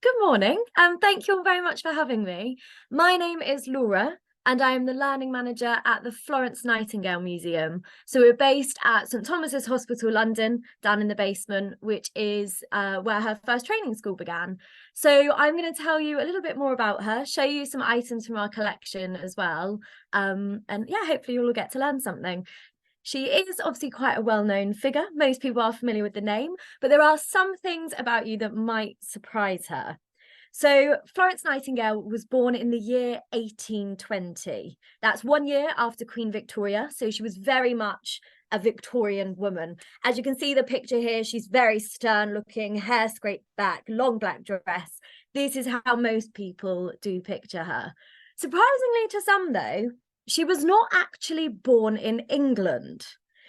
Good morning, and thank you all very much for having me. My name is Laura, and I am the Learning Manager at the Florence Nightingale Museum. So we're based at St Thomas's Hospital, London, down in the basement, which is where her first training school began. So I'm going to tell you a little bit more about her, show you some items from our collection as well, and yeah, hopefully you'll all get to learn something. She is obviously quite a well-known figure. Most people are familiar with the name, but there are some things about you that might surprise her. So Florence Nightingale was born in the year 1820. That's 1 year after Queen Victoria. So she was very much a Victorian woman. As you can see the picture here, she's very stern looking, hair scraped back, long black dress. This is how most people do picture her. Surprisingly to some though, she was not actually born in England.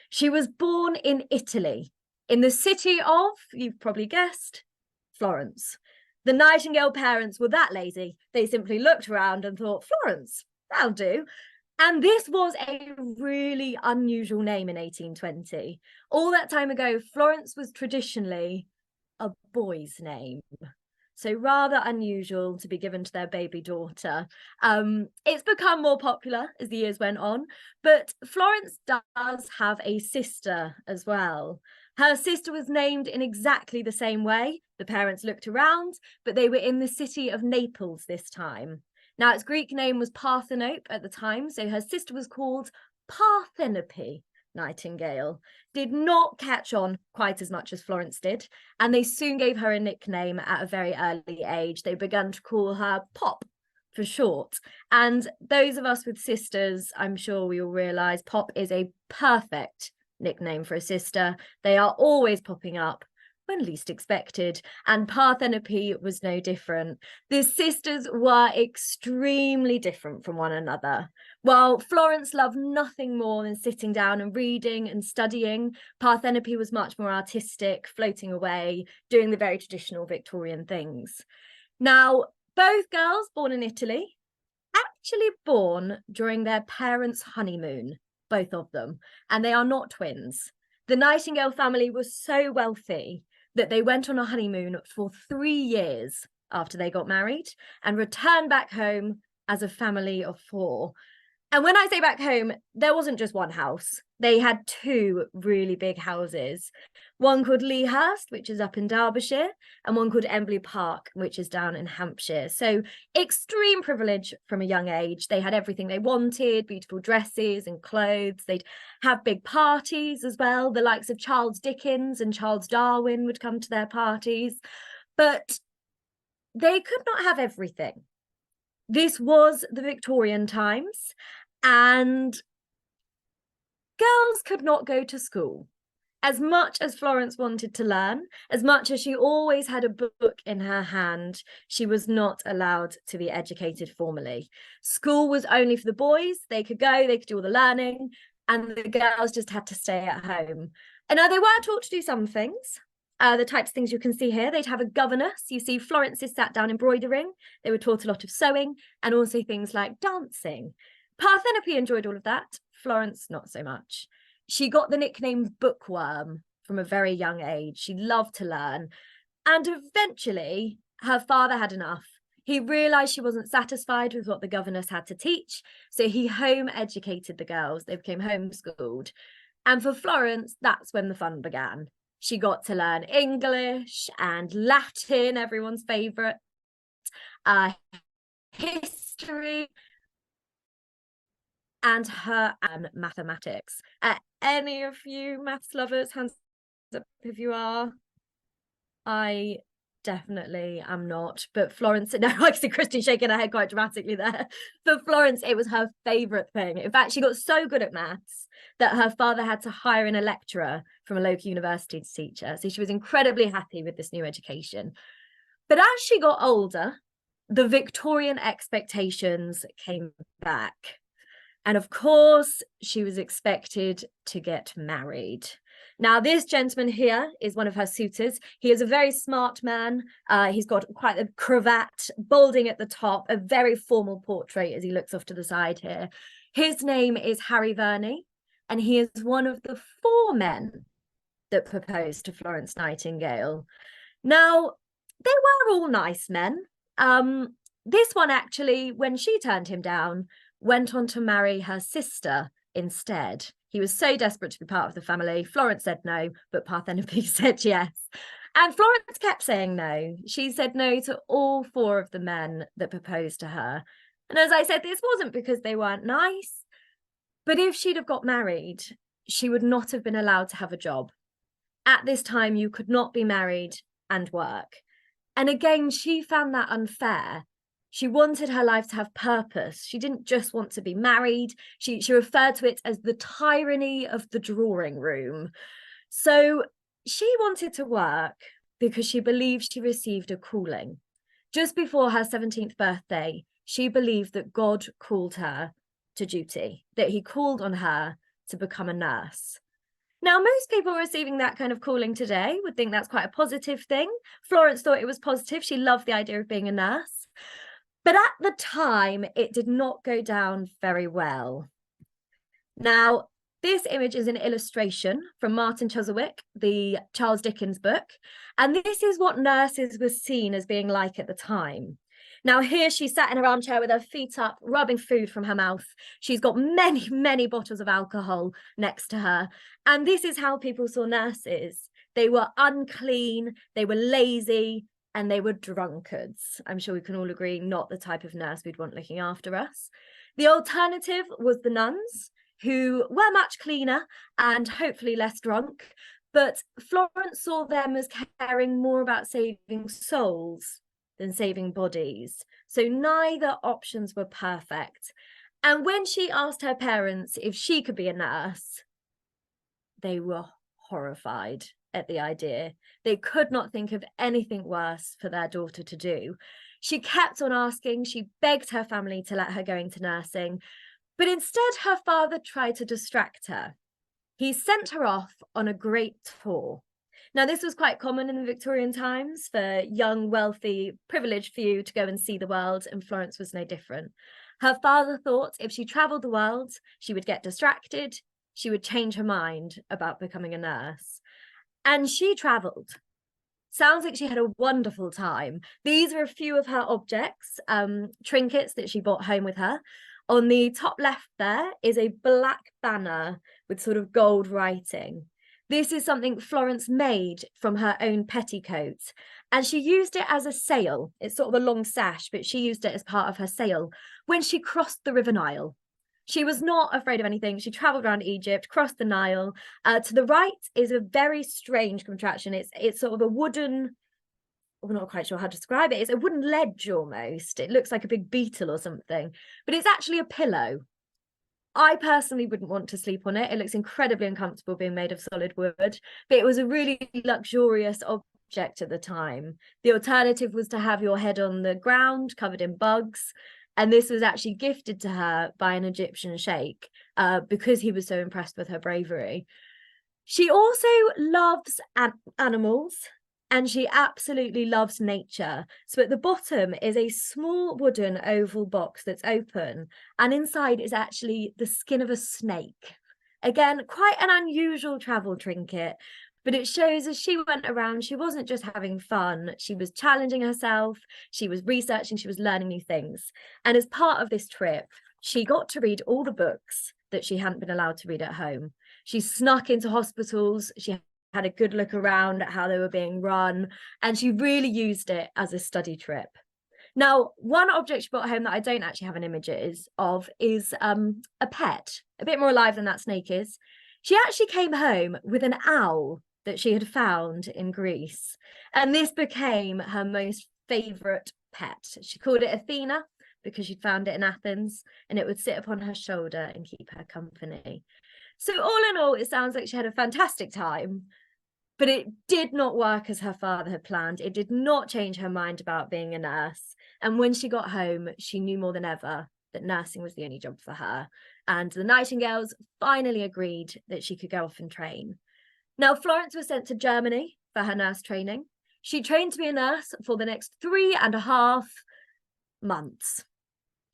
She was born in Italy, in the city of, you've probably guessed, Florence. The Nightingale parents were that lazy. They simply looked around and thought, Florence, that'll do. And this was a really unusual name in 1820. All that time ago, Florence was traditionally a boy's name. So rather unusual to be given to their baby daughter. It's become more popular as the years went on, but Florence does have a sister as well. Her sister was named in exactly the same way. The parents looked around, but they were in the city of Naples this time. Now, its Greek name was Parthenope at the time, so her sister was called Parthenope Nightingale. Did not catch on quite as much as Florence did, and they soon gave her a nickname at a very early age. They began to call her Pop for short. And those of us with sisters, I'm sure we all realise Pop is a perfect nickname for a sister. They are always popping up when least expected, and Parthenope was no different. The sisters were extremely different from one another. While Florence loved nothing more than sitting down and reading and studying, Parthenope was much more artistic, floating away, doing the very traditional Victorian things. Now, both girls born in Italy, actually born during their parents' honeymoon, both of them, and they are not twins. The Nightingale family was so wealthy that they went on a honeymoon for 3 years after they got married and returned back home as a family of four. And when I say back home, there wasn't just one house. They had two really big houses. One called Lea Hurst, which is up in Derbyshire, and one called Embley Park, which is down in Hampshire. So extreme privilege from a young age. They had everything they wanted, beautiful dresses and clothes. They'd have big parties as well. The likes of Charles Dickens and Charles Darwin would come to their parties. But they could not have everything. This was the Victorian times, and girls could not go to school. As much as Florence wanted to learn, as much as she always had a book in her hand, she was not allowed to be educated formally. School was only for the boys. They could go, they could do all the learning, and the girls just had to stay at home. And now they were taught to do some things. The types of things you can see here, they'd have a governess. You see Florence is sat down embroidering. They were taught a lot of sewing and also things like dancing. Parthenope enjoyed all of that. Florence, not so much. She got the nickname Bookworm from a very young age. She loved to learn. And eventually, her father had enough. He realised she wasn't satisfied with what the governess had to teach, so he home educated the girls. They became homeschooled. And for Florence, that's when the fun began. She got to learn English and Latin, everyone's favourite, history, and her and mathematics. Any of you maths lovers, hands up if you are. I definitely am not, but Florence, no, I see Christine shaking her head quite dramatically there. For Florence, it was her favourite thing. In fact, she got so good at maths that her father had to hire in a lecturer from a local university to teach her. So she was incredibly happy with this new education. But as she got older, the Victorian expectations came back. And of course, she was expected to get married. Now, this gentleman here is one of her suitors. He is a very smart man. He's got quite a cravat, balding at the top, a very formal portrait as he looks off to the side here. His name is Harry Verney, and he is one of the four men that proposed to Florence Nightingale. Now, they were all nice men. This one actually, when she turned him down, went on to marry her sister instead. He was so desperate to be part of the family. Florence said no, but Parthenope said yes. And Florence kept saying no. She said no to all four of the men that proposed to her. And as I said, this wasn't because they weren't nice, but if she'd have got married, she would not have been allowed to have a job. At this time, you could not be married and work. And again, she found that unfair. She wanted her life to have purpose. She didn't just want to be married. She referred to it as the tyranny of the drawing room. So she wanted to work because she believed she received a calling. Just before her 17th birthday, she believed that God called her to duty, that he called on her to become a nurse. Now, most people receiving that kind of calling today would think that's quite a positive thing. Florence thought it was positive. She loved the idea of being a nurse. But at the time, it did not go down very well. Now, this image is an illustration from Martin Chuzzlewit, the Charles Dickens book. And this is what nurses were seen as being like at the time. Now, here she sat in her armchair with her feet up, rubbing food from her mouth. She's got many, many bottles of alcohol next to her. And this is how people saw nurses. They were unclean, they were lazy, and they were drunkards. I'm sure we can all agree, not the type of nurse we'd want looking after us. The alternative was the nuns, who were much cleaner and hopefully less drunk. But Florence saw them as caring more about saving souls than saving bodies. So neither options were perfect. And when she asked her parents if she could be a nurse, they were horrified at the idea. They could not think of anything worse for their daughter to do. She kept on asking, she begged her family to let her go into nursing, but instead her father tried to distract her. He sent her off on a great tour. Now, this was quite common in the Victorian times for young, wealthy, privileged few to go and see the world, and Florence was no different. Her father thought if she travelled the world, she would get distracted, she would change her mind about becoming a nurse. And she travelled. Sounds like she had a wonderful time. These are a few of her objects, trinkets that she brought home with her. On the top left there is a black banner with sort of gold writing. This is something Florence made from her own petticoat, and she used it as a sail. It's sort of a long sash, but she used it as part of her sail when she crossed the River Nile. She was not afraid of anything. She travelled around Egypt, crossed the Nile. To the right is a very strange contraption. It's sort of a wooden, I'm not quite sure how to describe it. It's a wooden ledge almost. It looks like a big beetle or something, but it's actually a pillow. I personally wouldn't want to sleep on it. It looks incredibly uncomfortable being made of solid wood, but it was a really luxurious object at the time. The alternative was to have your head on the ground covered in bugs. And this was actually gifted to her by an Egyptian sheikh because he was so impressed with her bravery. She also loves animals. And she absolutely loves nature. So at the bottom is a small wooden oval box that's open, and inside is actually the skin of a snake. Again, quite an unusual travel trinket, but it shows as she went around, she wasn't just having fun, she was challenging herself, she was researching, she was learning new things. And as part of this trip, she got to read all the books that she hadn't been allowed to read at home. She snuck into hospitals, she had a good look around at how they were being run, and she really used it as a study trip. Now, one object she brought home that I don't actually have an image of is a pet, a bit more alive than that snake is. She actually came home with an owl that she had found in Greece, and this became her most favourite pet. She called it Athena because she'd found it in Athens, and it would sit upon her shoulder and keep her company. So all in all, it sounds like she had a fantastic time, but it did not work as her father had planned. It did not change her mind about being a nurse. And when she got home, she knew more than ever that nursing was the only job for her. And the Nightingales finally agreed that she could go off and train. Now, Florence was sent to Germany for her nurse training. She trained to be a nurse for the next 3.5 months.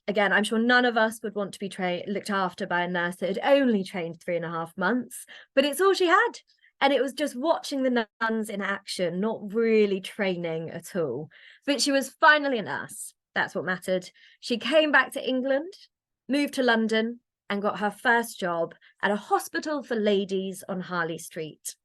Again, I'm sure none of us would want to be looked after by a nurse that had only trained 3.5 months, but it's all she had. And it was just watching the nuns in action, not really training at all. But she was finally a nurse. That's what mattered. She came back to England, moved to London, and got her first job at a hospital for ladies on Harley Street.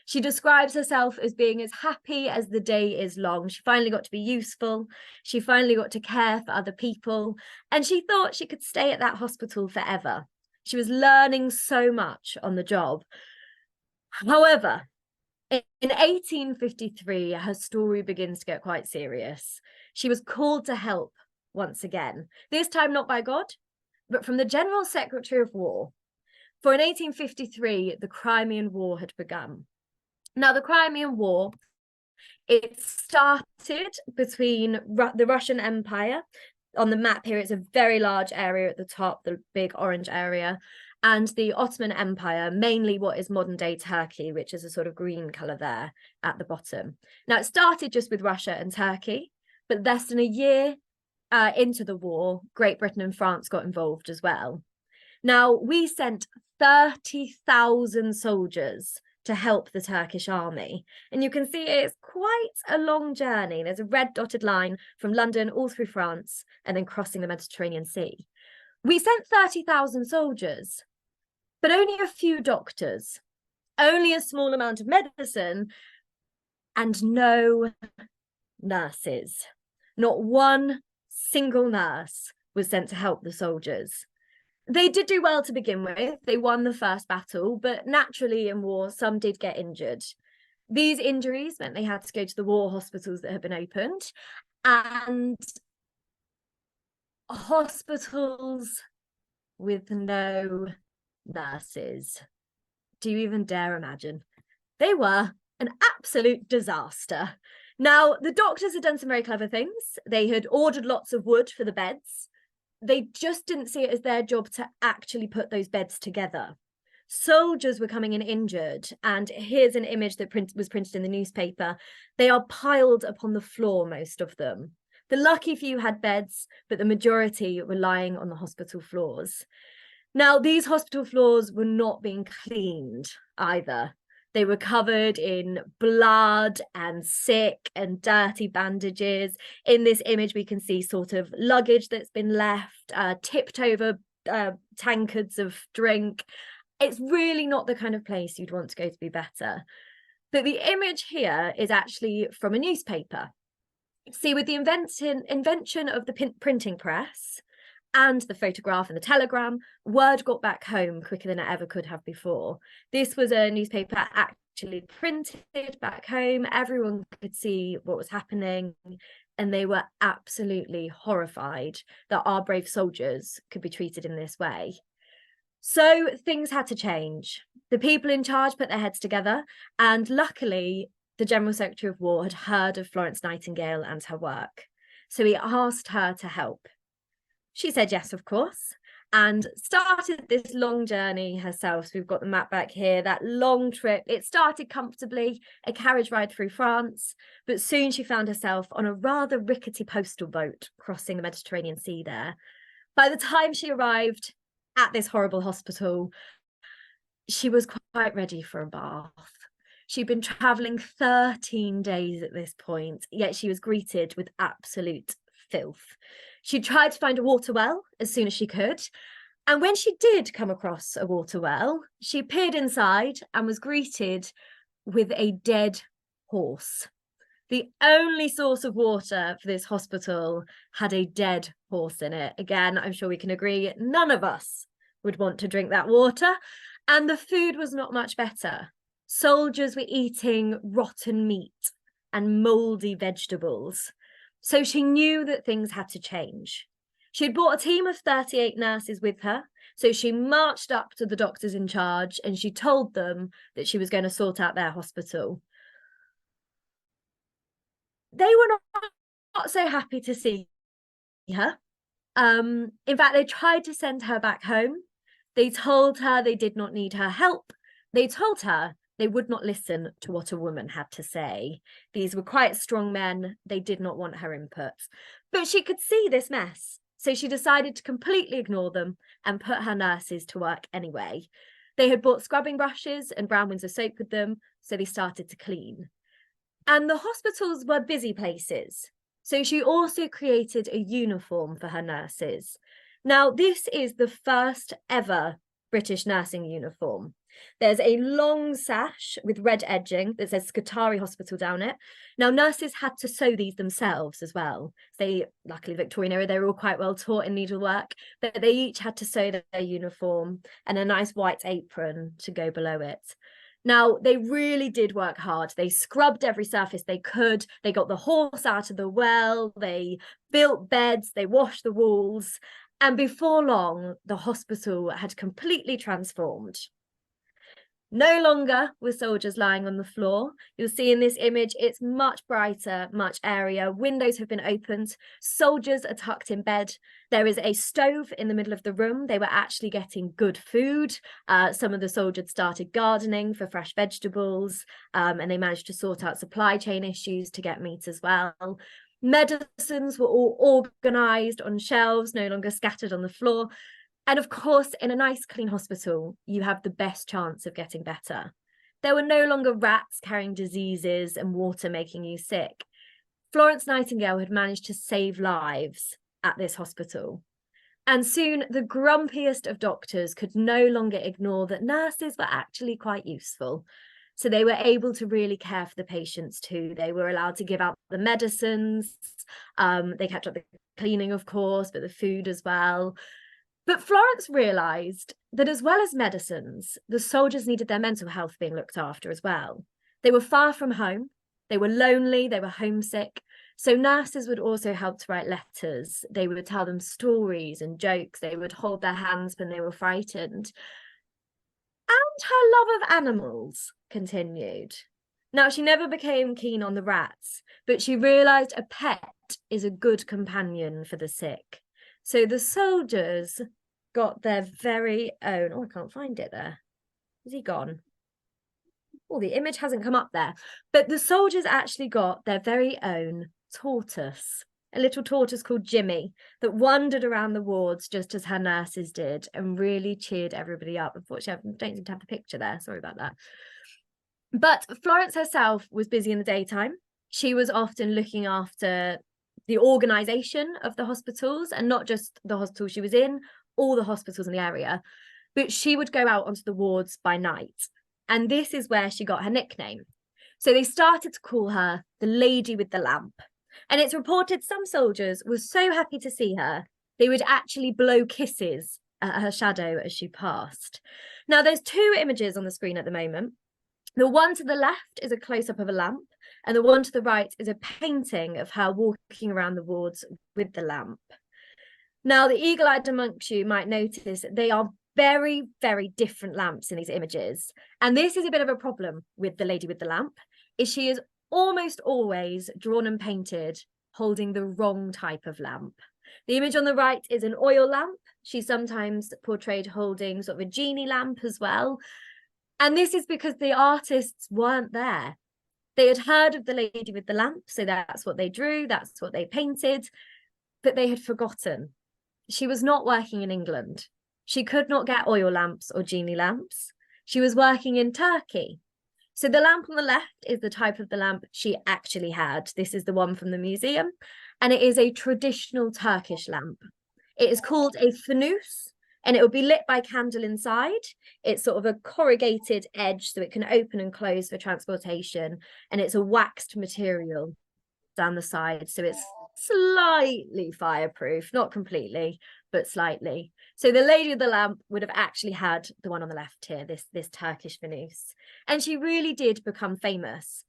She describes herself as being as happy as the day is long. She finally got to be useful. She finally got to care for other people. And she thought she could stay at that hospital forever. She was learning so much on the job. However, in 1853, her story begins to get quite serious. She was called to help once again, this time not by God, but from the General Secretary of War. For in 1853, the Crimean War had begun. Now, the Crimean War, it started between the Russian Empire. On the map here, it's a very large area at the top, the big orange area, and the Ottoman Empire, mainly what is modern-day Turkey, which is a sort of green colour there at the bottom. Now, it started just with Russia and Turkey, but less than a year into the war, Great Britain and France got involved as well. Now, we sent 30,000 soldiers to help the Turkish army. And you can see it's quite a long journey. There's a red dotted line from London all through France and then crossing the Mediterranean Sea. We sent 30,000 soldiers, but only a few doctors, only a small amount of medicine, and no nurses. Not one single nurse was sent to help the soldiers. They did do well to begin with. They won the first battle, but naturally in war, some did get injured. These injuries meant they had to go to the war hospitals that had been opened, and hospitals with no nurses. Do you even dare imagine? They were an absolute disaster. Now, the doctors had done some very clever things. They had ordered lots of wood for the beds. They just didn't see it as their job to actually put those beds together. Soldiers were coming in injured, and here's an image that was printed in the newspaper. They are piled upon the floor, most of them. The lucky few had beds, but the majority were lying on the hospital floors. Now, these hospital floors were not being cleaned either. They were covered in blood and sick and dirty bandages. In this image, we can see sort of luggage that's been left, tipped over tankards of drink. It's really not the kind of place you'd want to go to be better. But the image here is actually from a newspaper. See, with the invention of the printing press and the photograph and the telegram, word got back home quicker than it ever could have before. This was a newspaper actually printed back home. Everyone could see what was happening, and they were absolutely horrified that our brave soldiers could be treated in this way. So things had to change. The people in charge put their heads together, and luckily, the General Secretary of War had heard of Florence Nightingale and her work. So he asked her to help. She said yes, of course, and started this long journey herself. So we've got the map back here, that long trip. It started comfortably, a carriage ride through France, but soon she found herself on a rather rickety postal boat crossing the Mediterranean Sea there. By the time she arrived at this horrible hospital, she was quite ready for a bath. She'd been travelling 13 days at this point, yet she was greeted with absolute filth. She tried to find a water well as soon as she could. And when she did come across a water well, she peered inside and was greeted with a dead horse. The only source of water for this hospital had a dead horse in it. Again, I'm sure we can agree, none of us would want to drink that water. And the food was not much better. Soldiers were eating rotten meat and mouldy vegetables. So she knew that things had to change. She had brought a team of 38 nurses with her. So she marched up to the doctors in charge and she told them that she was going to sort out their hospital. They were not so happy to see her. In fact, they tried to send her back home. They told her they did not need her help. They told her they would not listen to what a woman had to say. These were quite strong men. They did not want her input. But she could see this mess. So she decided to completely ignore them and put her nurses to work anyway. They had bought scrubbing brushes and brown Windsor soap with them, so they started to clean. And the hospitals were busy places, so she also created a uniform for her nurses. Now, this is the first ever British nursing uniform. There's a long sash with red edging that says Scutari Hospital down it. Now, nurses had to sew these themselves as well. They, luckily, Victorian era, they were all quite well taught in needlework, but they each had to sew their uniform and a nice white apron to go below it. Now, they really did work hard. They scrubbed every surface they could. They got the horse out of the well. They built beds. They washed the walls. And before long, the hospital had completely transformed. No longer were soldiers lying on the floor. You'll see in this image, it's much brighter, much airier. Windows have been opened. Soldiers are tucked in bed. There is a stove in the middle of the room. They were actually getting good food. Some of the soldiers started gardening for fresh vegetables, and they managed to sort out supply chain issues to get meat as well. Medicines were all organised on shelves, no longer scattered on the floor. And of course, in a nice, clean hospital, you have the best chance of getting better. There were no longer rats carrying diseases and water making you sick. Florence Nightingale had managed to save lives at this hospital. And soon, the grumpiest of doctors could no longer ignore that nurses were actually quite useful. So they were able to really care for the patients too. They were allowed to give out the medicines. They kept up the cleaning, of course, but the food as well. But Florence realised that as well as medicines, the soldiers needed their mental health being looked after as well. They were far from home, they were lonely, they were homesick. So nurses would also help to write letters. They would tell them stories and jokes. They would hold their hands when they were frightened. And her love of animals continued. Now, she never became keen on the rats, but she realised a pet is a good companion for the sick. So the soldiers got their very own, oh, I can't find it there. Is he gone? Oh, the image hasn't come up there. But the soldiers actually got their very own tortoise, a little tortoise called Jimmy that wandered around the wards just as her nurses did and really cheered everybody up. Unfortunately, I don't seem to have the picture there. Sorry about that. But Florence herself was busy in the daytime. She was often looking after the organisation of the hospitals, and not just the hospital she was in, all the hospitals in the area. But she would go out onto the wards by night. And this is where she got her nickname. So they started to call her the Lady with the Lamp. And it's reported some soldiers were so happy to see her, they would actually blow kisses at her shadow as she passed. Now, there's two images on the screen at the moment. The one to the left is a close-up of a lamp, and the one to the right is a painting of her walking around the wards with the lamp. Now, the eagle-eyed amongst you might notice they are very, very different lamps in these images. And this is a bit of a problem with the Lady with the Lamp, is she is almost always drawn and painted holding the wrong type of lamp. The image on the right is an oil lamp. She's sometimes portrayed holding sort of a genie lamp as well. And this is because the artists weren't there. They had heard of the Lady with the Lamp, so that's what they drew, that's what they painted, but they had forgotten. She was not working in England. She could not get oil lamps or genie lamps. She was working in Turkey. So the lamp on the left is the type of the lamp she actually had. This is the one from the museum, and it is a traditional Turkish lamp. It is called a fanus, and it will be lit by candle inside. It's sort of a corrugated edge, so it can open and close for transportation, and it's a waxed material down the side, so it's slightly fireproof, not completely, but slightly. So the Lady of the Lamp would have actually had the one on the left here, this Turkish fanus, and she really did become famous.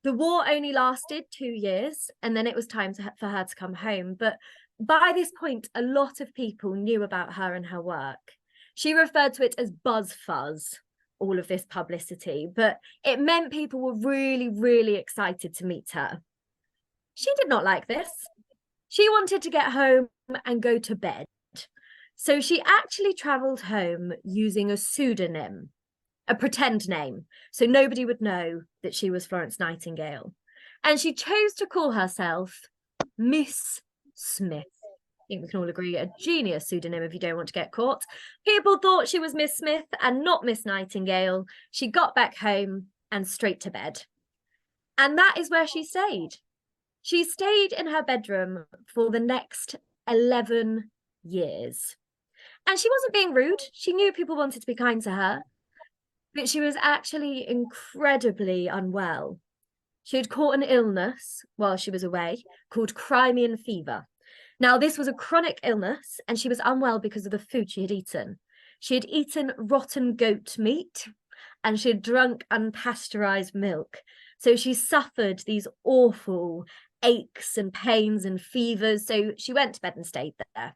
The war only lasted 2 years, and then it was time for her to come home. But by this point, a lot of people knew about her and her work. She referred to it as buzz fuzz, all of this publicity, but it meant people were really, really excited to meet her. She did not like this. She wanted to get home and go to bed. So she actually travelled home using a pseudonym, a pretend name, so nobody would know that she was Florence Nightingale. And she chose to call herself Miss Smith. think we can all agree, a genius pseudonym if you don't want to get caught. People thought she was Miss Smith and not Miss Nightingale. She got back home and straight to bed. And that is where she stayed. She stayed in her bedroom for the next 11 years. And she wasn't being rude. She knew people wanted to be kind to her, but she was actually incredibly unwell. She had caught an illness while she was away called Crimean fever. Now, this was a chronic illness, and she was unwell because of the food she had eaten. She had eaten rotten goat meat, and she had drunk unpasteurized milk. So she suffered these awful aches and pains and fevers. So she went to bed and stayed there.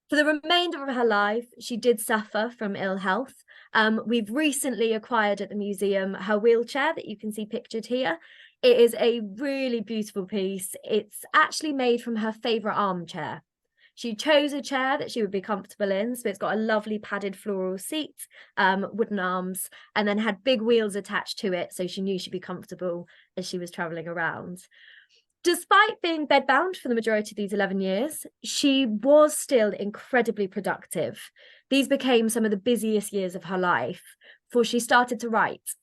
For the remainder of her life, she did suffer from ill health. We've recently acquired at the museum her wheelchair that you can see pictured here. It is a really beautiful piece. It's actually made from her favourite armchair. She chose a chair that she would be comfortable in, so it's got a lovely padded floral seat, wooden arms, and then had big wheels attached to it, so she knew she'd be comfortable as she was travelling around. Despite being bedbound for the majority of these 11 years, she was still incredibly productive. These became some of the busiest years of her life, for she started to write.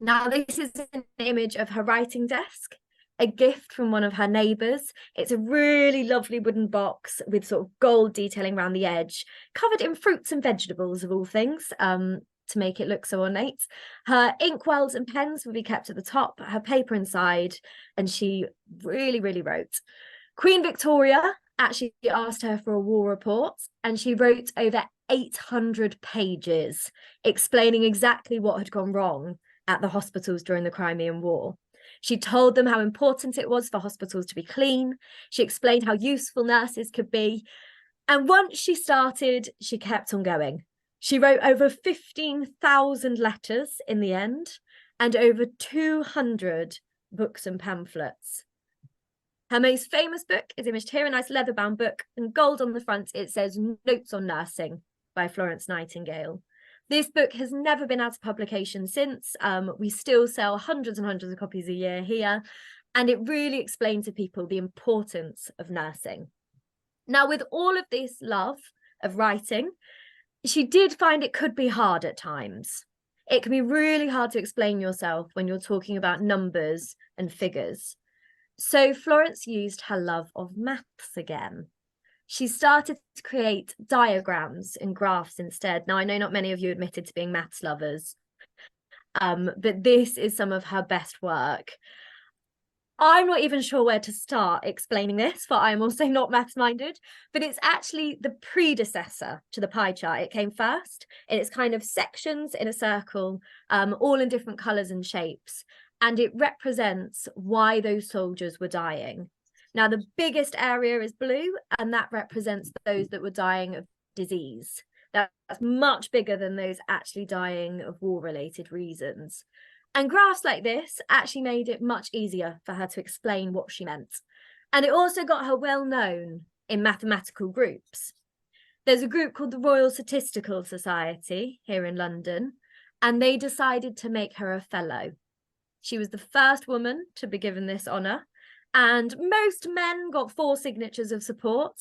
Now, this is an image of her writing desk, a gift from one of her neighbours. It's a really lovely wooden box with sort of gold detailing around the edge, covered in fruits and vegetables of all things, to make it look so ornate. Her inkwells and pens would be kept at the top, her paper inside, and she really, really wrote. Queen Victoria actually asked her for a war report, and she wrote over 800 pages explaining exactly what had gone wrong at the hospitals during the Crimean War. She told them how important it was for hospitals to be clean. She explained how useful nurses could be. And once she started, she kept on going. She wrote over 15,000 letters in the end, and over 200 books and pamphlets. Her most famous book is imaged here, a nice leather-bound book, and gold on the front, it says Notes on Nursing by Florence Nightingale. This book has never been out of publication since. We still sell hundreds and hundreds of copies a year here, and it really explained to people the importance of nursing. Now, with all of this love of writing, she did find it could be hard at times. It can be really hard to explain yourself when you're talking about numbers and figures. So Florence used her love of maths again. She started to create diagrams and graphs instead. Now, I know not many of you admitted to being maths lovers, but this is some of her best work. I'm not even sure where to start explaining this, for I'm also not maths minded, but it's actually the predecessor to the pie chart. It came first, and it's kind of sections in a circle, all in different colours and shapes, and it represents why those soldiers were dying. Now, the biggest area is blue, and that represents those that were dying of disease. That's much bigger than those actually dying of war-related reasons. And graphs like this actually made it much easier for her to explain what she meant. And it also got her well known in mathematical groups. There's a group called the Royal Statistical Society here in London, and they decided to make her a fellow. She was the first woman to be given this honour, and most men got 4 signatures of support,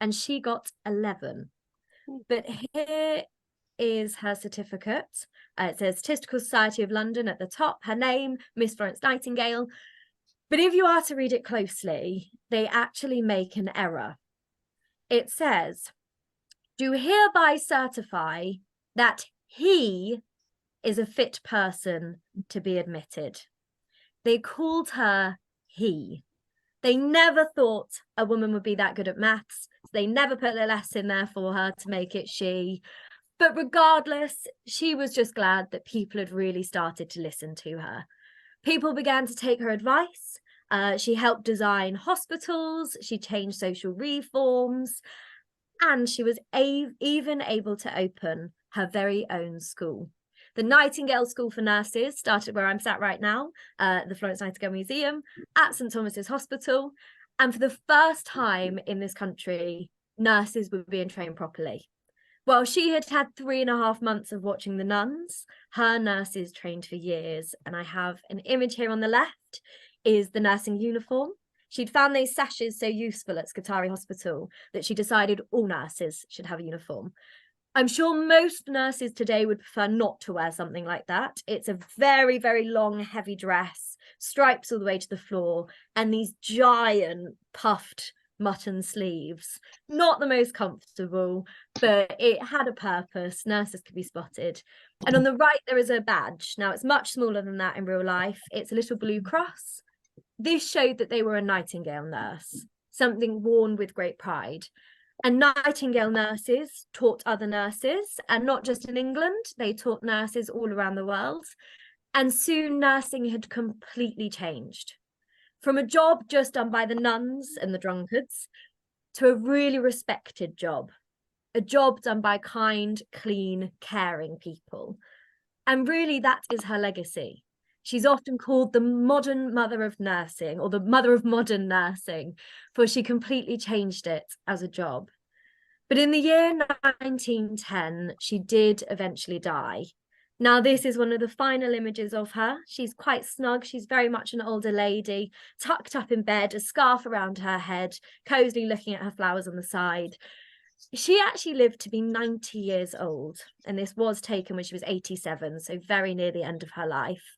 and she got 11. But here is her certificate. It says Statistical Society of London at the top, her name, Miss Florence Nightingale. But if you are to read it closely, they actually make an error. It says, do hereby certify that he is a fit person to be admitted. They called her he. They never thought a woman would be that good at maths. So they never put the less in there for her to make it she. But regardless, she was just glad that people had really started to listen to her. People began to take her advice. She helped design hospitals. She changed social reforms. And she was even able to open her very own school. The Nightingale School for Nurses started where I'm sat right now, the Florence Nightingale Museum, at St Thomas's Hospital. And for the first time in this country, nurses were being trained properly. Well, she had had 3.5 months of watching the nuns. Her nurses trained for years. And I have an image here on the left is the nursing uniform. She'd found those sashes so useful at Scutari Hospital that she decided all nurses should have a uniform. I'm sure most nurses today would prefer not to wear something like that. It's a very, very long, heavy dress, stripes all the way to the floor, and these giant puffed mutton sleeves. Not the most comfortable, but it had a purpose. Nurses could be spotted. And on the right, there is a badge. Now, it's much smaller than that in real life. It's a little blue cross. This showed that they were a Nightingale nurse, something worn with great pride. And Nightingale nurses taught other nurses, and not just in England, they taught nurses all around the world. And soon nursing had completely changed. From a job just done by the nuns and the drunkards to a really respected job, a job done by kind, clean, caring people. And really that is her legacy. She's often called the modern mother of nursing, or the mother of modern nursing, for she completely changed it as a job. But in the year 1910, she did eventually die. Now, this is one of the final images of her. She's quite snug. She's very much an older lady, tucked up in bed, a scarf around her head, cosily looking at her flowers on the side. She actually lived to be 90 years old, and this was taken when she was 87, so very near the end of her life.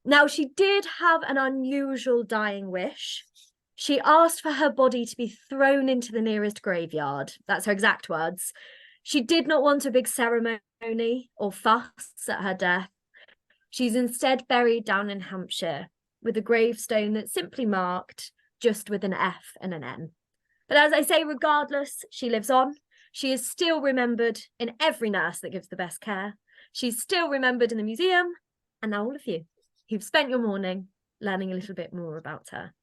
Now, she did have an unusual dying wish. She asked for her body to be thrown into the nearest graveyard. That's her exact words. She did not want a big ceremony or fuss at her death. She's instead buried down in Hampshire with a gravestone that's simply marked just with an F and an N. But as I say, regardless, she lives on. She is still remembered in every nurse that gives the best care. She's still remembered in the museum, and now all of you who've spent your morning learning a little bit more about her.